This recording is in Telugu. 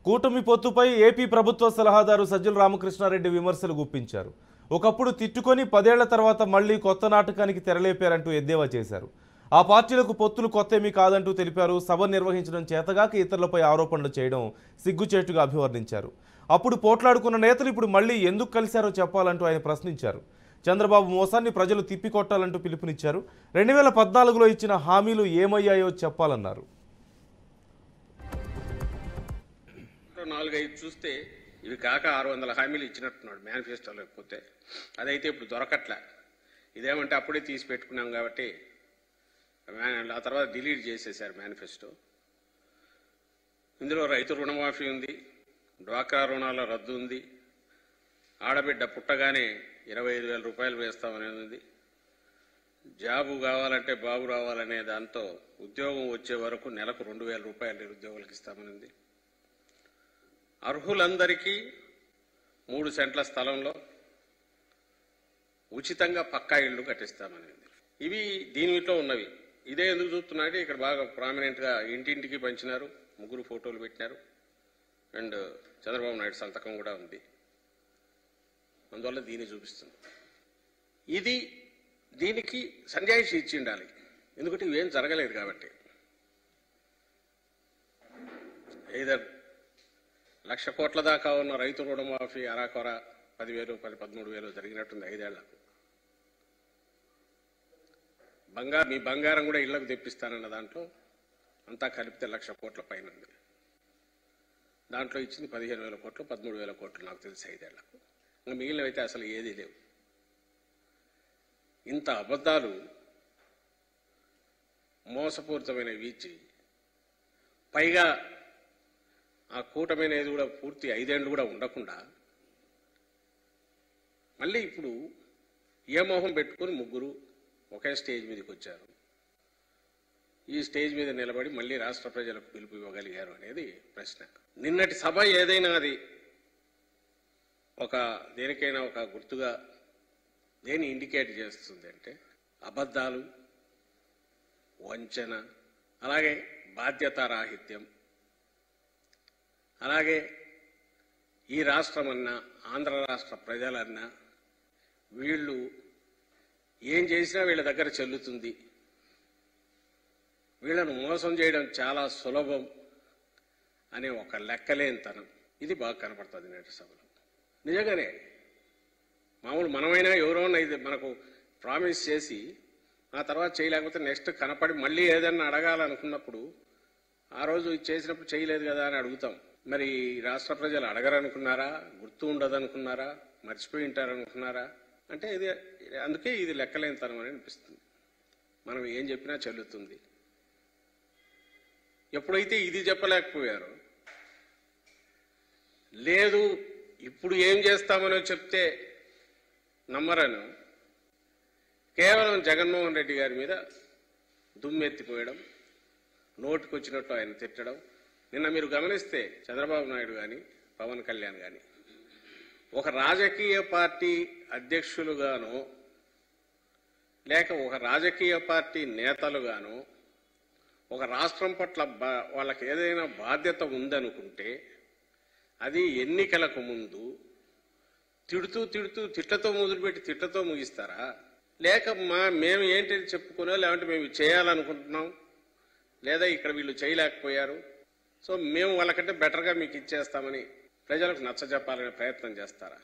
కూటమి పొత్తుపై ఏపీ ప్రభుత్వ సలహాదారు సజ్జల రామకృష్ణారెడ్డి విమర్శలు గుప్పించారు. ఒకప్పుడు తిట్టుకొని 10 ఏళ్ల తర్వాత మళ్లీ కొత్త నాటకానికి తెరలేపారంటూ ఎద్దేవా చేశారు. ఆ పార్టీలకు పొత్తులు కొత్తేమీ కాదంటూ తెలిపారు. సభ నిర్వహించడం చేతగాక ఇతరులపై ఆరోపణలు చేయడం సిగ్గుచేటుగా అభివర్ణించారు. అప్పుడు పోట్లాడుకున్న నేతలు ఇప్పుడు మళ్లీ ఎందుకు కలిశారో చెప్పాలంటూ ఆయన ప్రశ్నించారు. చంద్రబాబు మోసాన్ని ప్రజలు తిప్పికొట్టాలంటూ పిలుపునిచ్చారు. 2014లో ఇచ్చిన హామీలు ఏమయ్యాయో చెప్పాలన్నారు. 4-5 చూస్తే ఇవి కాక 600 హామీలు ఇచ్చినట్టున్నాడు మేనిఫెస్టో. లేకపోతే అదైతే ఇప్పుడు దొరకట్లే. ఇదేమంటే అప్పుడే తీసి పెట్టుకున్నాం కాబట్టి ఆ తర్వాత డిలీట్ చేసేసారు మేనిఫెస్టో. ఇందులో రైతు రుణమాఫీ ఉంది, డ్వాక్రా రుణాల రద్దు ఉంది, ఆడబిడ్డ పుట్టగానే 25,000 రూపాయలు వేస్తామనేది ఉంది, జాబు కావాలంటే బాబు రావాలనే దాంతో ఉద్యోగం వచ్చే వరకు నెలకు 2,000 రూపాయలు నిరుద్యోగులకు ఇస్తామని ఉంది, అర్హులందరికీ 3 సెంట్ల స్థలంలో ఉచితంగా పక్కా ఇళ్లు కట్టిస్తామనేది. ఇవి దీనిలో ఉన్నవి. ఇదే ఎందుకు చూస్తున్నాడు, ఇక్కడ బాగా ప్రామినెంట్గా ఇంటింటికి పంచినారు, 3 ఫోటోలు పెట్టినారు, అండ్ చంద్రబాబు నాయుడు సంతకం కూడా ఉంది. అందువల్ల దీన్ని చూపిస్తుంది. దీనికి సంజాయిషి ఇచ్చి ఉండాలి, ఎందుకంటే ఇవేం జరగలేదు కాబట్టి. ఏదర్ 1,00,000 కోట్ల దాకా ఉన్న రైతు రుణమాఫీ అరాకొర 10,000, 13,000 జరిగినట్టుంది 5 ఏళ్లకు. మీ బంగారం కూడా ఇళ్లకు తెప్పిస్తానన్న దాంట్లో అంతా కలిపితే 1,00,000 కోట్ల పైన ఉంది. దాంట్లో ఇచ్చింది 15,000 కోట్లు, 13,000 కోట్లు నాకు తెలిసి 5 ఏళ్లకు. ఇంకా మిగిలినవైతే అసలు ఏదీ లేవు. ఇంత అబద్ధాలు మోసపూరితమైనవి ఇచ్చి పైగా ఆ కూటమి అనేది కూడా పూర్తి 5 ఏళ్ళు కూడా ఉండకుండా మళ్ళీ ఇప్పుడు ఏ మోహం పెట్టుకుని 3 ఒకే స్టేజ్ మీదకి వచ్చారు. ఈ స్టేజ్ మీద నిలబడి మళ్ళీ రాష్ట్ర ప్రజలకు పిలుపు ఇవ్వగలిగారు అనేది ప్రశ్న. నిన్నటి సభ ఏదైనా అది దేనికైనా ఒక గుర్తుగా దేని ఇండికేట్ చేస్తుంది అంటే అబద్ధాలు, వంచన, అలాగే బాధ్యతారాహిత్యం, అలాగే ఈ రాష్ట్రమన్నా ఆంధ్ర రాష్ట్ర ప్రజలన్నా వీళ్ళు ఏం చేసినా వీళ్ళ దగ్గర చెల్లుతుంది, వీళ్ళను మోసం చేయడం చాలా సులభం అనే ఒక లెక్కలేనితనం ఇది బాగా కనపడుతుంది నేటి సభలో. నిజంగానే మామూలు మనమైనా ఎవరైనా ఇది మనకు ప్రామిస్ చేసి ఆ తర్వాత చేయలేకపోతే నెక్స్ట్ కనపడి మళ్ళీ ఏదన్నా అడగాలనుకున్నప్పుడు ఆ రోజు చేసినప్పుడు చేయలేదు కదా అని అడుగుతాం. మరి రాష్ట్ర ప్రజలు అడగరనుకున్నారా, గుర్తు ఉండదనుకున్నారా, మర్చిపోయి ఉంటారనుకున్నారా అంటే అందుకే ఇది లెక్కలేనితనం అని అనిపిస్తుంది. మనం ఏం చెప్పినా చెల్లుతుంది. ఎప్పుడైతే ఇది చెప్పలేకపోయారో, లేదు ఇప్పుడు ఏం చేస్తామనో చెప్తే నమ్మరను కేవలం జగన్మోహన్ రెడ్డి గారి మీద దుమ్మెత్తిపోయడం, నోటికొచ్చినట్టు ఆయన తిట్టడం. నిన్న మీరు గమనిస్తే చంద్రబాబు నాయుడు కానీ పవన్ కళ్యాణ్ కానీ ఒక రాజకీయ పార్టీ అధ్యక్షులుగానో లేక ఒక రాజకీయ పార్టీ నేతలుగానో ఒక రాష్ట్రం పట్ల వాళ్ళకి ఏదైనా బాధ్యత ఉందనుకుంటే అది ఎన్నికలకు ముందు తిట్లతో మొదలుపెట్టి తిట్లతో ముగిస్తారా? లేక మేము ఏంటి చెప్పుకునో, లేదంటే మేము చేయాలనుకుంటున్నాం, లేదా ఇక్కడ వీళ్ళు చేయలేకపోయారు సో మేము వాళ్ళకంటే బెటర్గా మీకు ఇచ్చేస్తామని ప్రజలకు నచ్చజెప్పాలనే ప్రయత్నం చేస్తారా?